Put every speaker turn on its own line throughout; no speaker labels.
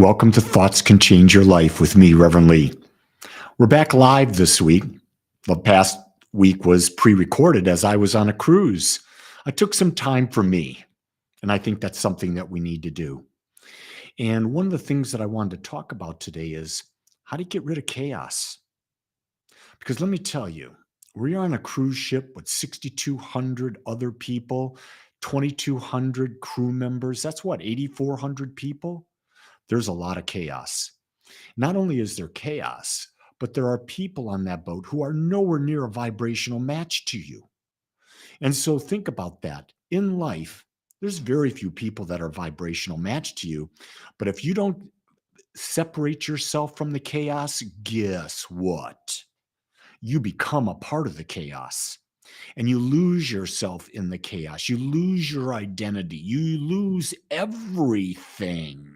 Welcome to Thoughts Can Change Your Life with me, Reverend Lee. We're back live this week. The past week was pre-recorded as I was on a cruise. I took some time for me, and I think that's something that we need to do. And one of the things that I wanted to talk about today is how to get rid of chaos. Because let me tell you, we're on a cruise ship with 6,200 other people, 2,200 crew members. That's what, 8,400 people? There's a lot of chaos. Not only is there chaos, but there are people on that boat who are nowhere near a vibrational match to you. And so think about that. In life, there's very few people that are vibrational match to you. But if you don't separate yourself from the chaos, guess what? You become a part of the chaos and you lose yourself in the chaos. You lose your identity. You lose everything.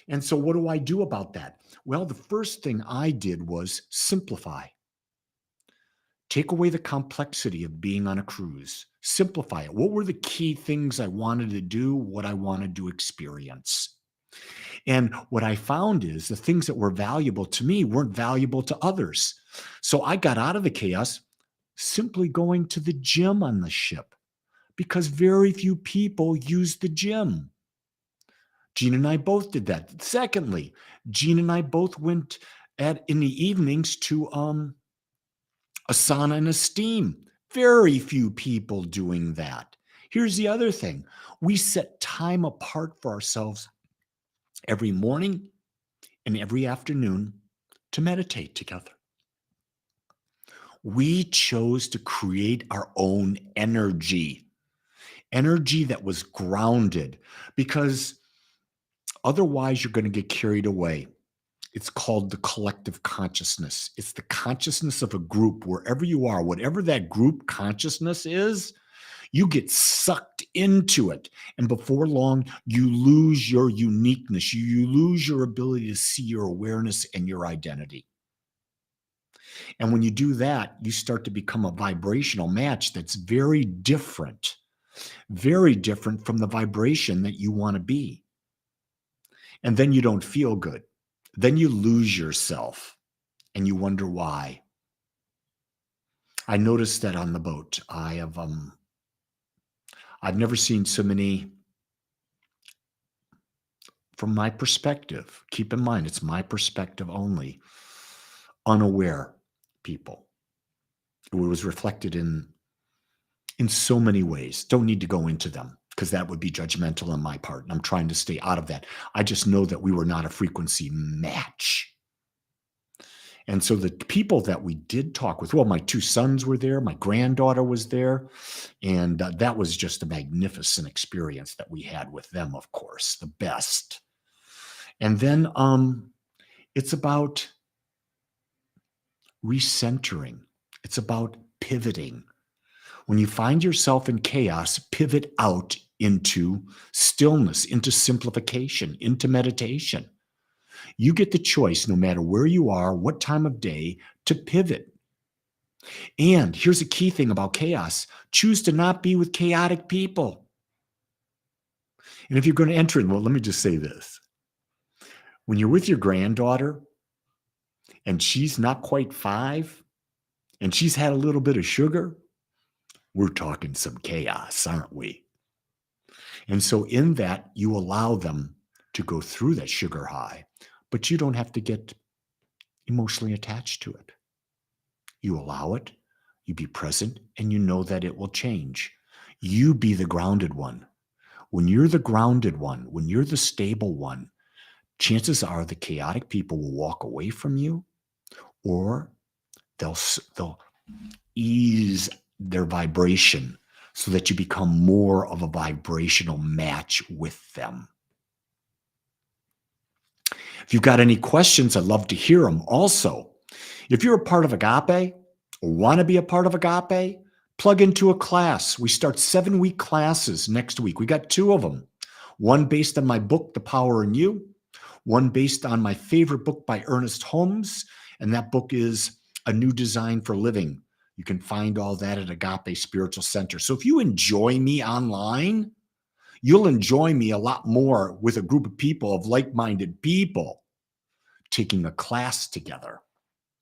And so what do I do about that? Well, the first thing I did was simplify. Take away the complexity of being on a cruise. Simplify it. What were the key things I wanted to do, what I wanted to experience? And what I found is the things that were valuable to me weren't valuable to others. So I got out of the chaos simply going to the gym on the ship because very few people use the gym. Gene and I both did that. Secondly, Gene and I both went in the evenings to a sauna and a steam. Very few people doing that. Here's the other thing. We set time apart for ourselves every morning and every afternoon to meditate together. We chose to create our own energy that was grounded, because otherwise you're going to get carried away. It's called the collective consciousness. It's the consciousness of a group. Wherever you are, whatever that group consciousness is, you get sucked into it. And before long, you lose your uniqueness. You lose your ability to see your awareness and your identity. And when you do that, you start to become a vibrational match that's very different from the vibration that you want to be. And then you don't feel good. Then you lose yourself and you wonder why. I noticed that on the boat. I've never seen so many, from my perspective, keep in mind, it's my perspective only, unaware people. It was reflected in so many ways. Don't need to go into them because that would be judgmental on my part. And I'm trying to stay out of that. I just know that we were not a frequency match. And so the people that we did talk with, well, my two sons were there, my granddaughter was there, and that was just a magnificent experience that we had with them, of course, the best. And then it's about recentering. It's about pivoting. When you find yourself in chaos, pivot out into stillness, into simplification, into meditation. You get the choice, no matter where you are, what time of day, to pivot. And here's a key thing about chaos. Choose to not be with chaotic people. And if you're going to enter in, well, let me just say this. When you're with your granddaughter and she's not quite 5 and she's had a little bit of sugar, we're talking some chaos, aren't we? And so in that, you allow them to go through that sugar high, but you don't have to get emotionally attached to it. You allow it, you be present, and you know that it will change. You be the grounded one. When you're the grounded one, when you're the stable one, chances are the chaotic people will walk away from you, or they'll ease their vibration so that you become more of a vibrational match with them. If you've got any questions, I'd love to hear them. Also, if you're a part of Agape or want to be a part of Agape, plug into a class. We start 7-week classes next week. We got 2 of them. One based on my book, The Power in You. One based on my favorite book by Ernest Holmes. And that book is A New Design for Living. You can find all that at Agape Spiritual Center. So if you enjoy me online, You'll enjoy me a lot more with a group of people, of like-minded people, taking a class together.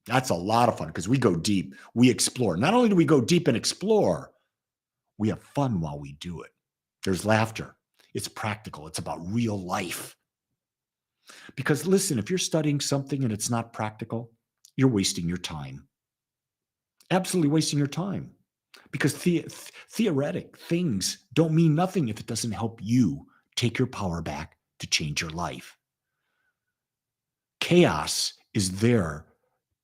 That's a lot of fun because we go deep. We explore. Not only do we go deep and explore, we have fun while we do it. There's laughter. It's practical. It's about real life. Because listen, if you're studying something and it's not practical, you're wasting your time. Absolutely wasting your time. Because theoretic things don't mean nothing if it doesn't help you take your power back to change your life. Chaos is there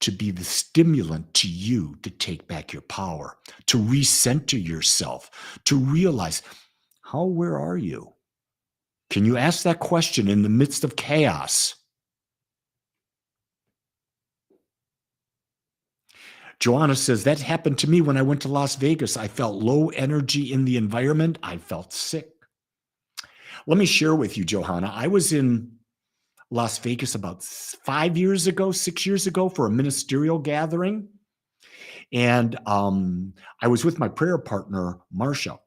to be the stimulant to you to take back your power, to recenter yourself, to realize, where are you? Can you ask that question in the midst of chaos? Joanna says, that happened to me when I went to Las Vegas. I felt low energy in the environment. I felt sick. Let me share with you, Johanna. I was in Las Vegas about 5 years ago, 6 years ago for a ministerial gathering. And I was with my prayer partner, Marcia.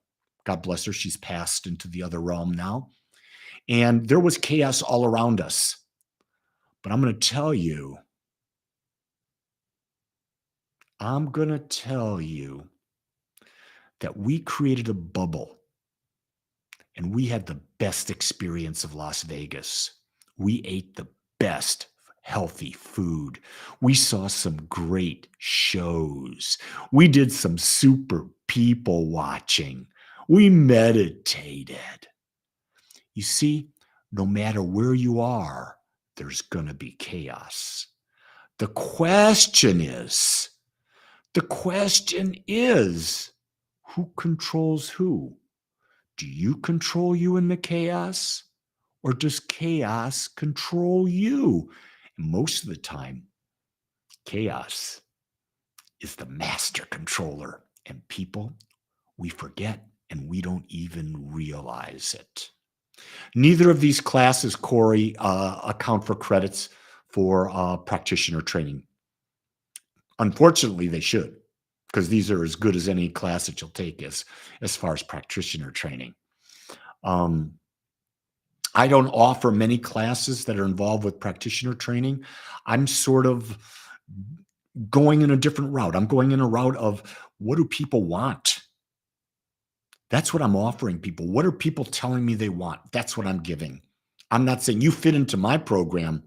God bless her. She's passed into the other realm now. And there was chaos all around us. But I'm going to tell you that we created a bubble and we had the best experience of Las Vegas. We ate the best healthy food. We saw some great shows. We did some super people watching. We meditated. You see, no matter where you are, there's going to be chaos. The question is, who controls who? Do you control you in the chaos? Or does chaos control you? And most of the time, chaos is the master controller. And people, we forget and we don't even realize it. Neither of these classes, Corey, account for credits for practitioner training. Unfortunately, they should, because these are as good as any class that you'll take as far as practitioner training. I don't offer many classes that are involved with practitioner training. I'm sort of going in a different route. I'm going in a route of, what do people want? That's what I'm offering people. What are people telling me they want? That's what I'm giving. I'm not saying you fit into my program.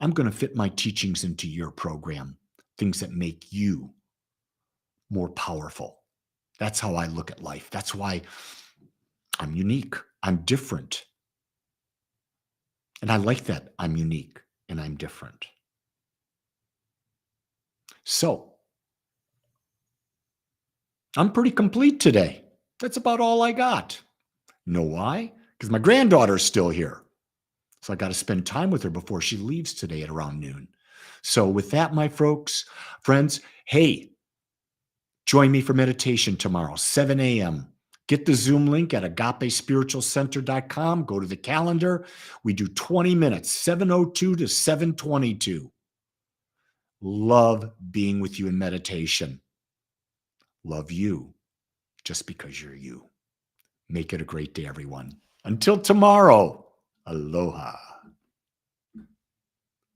I'm going to fit my teachings into your program, things that make you more powerful. That's how I look at life. That's why I'm unique. I'm different. And I like that I'm unique and I'm different. So I'm pretty complete today. That's about all I got. Know why? Because my granddaughter's still here. So I got to spend time with her before she leaves today at around noon. So with that, my friends, hey, join me for meditation tomorrow, 7 a.m. Get the Zoom link at agapespiritualcenter.com. Go to the calendar. We do 20 minutes, 7:02 to 7:22. Love being with you in meditation. Love you just because you're you. Make it a great day, everyone. Until tomorrow, aloha.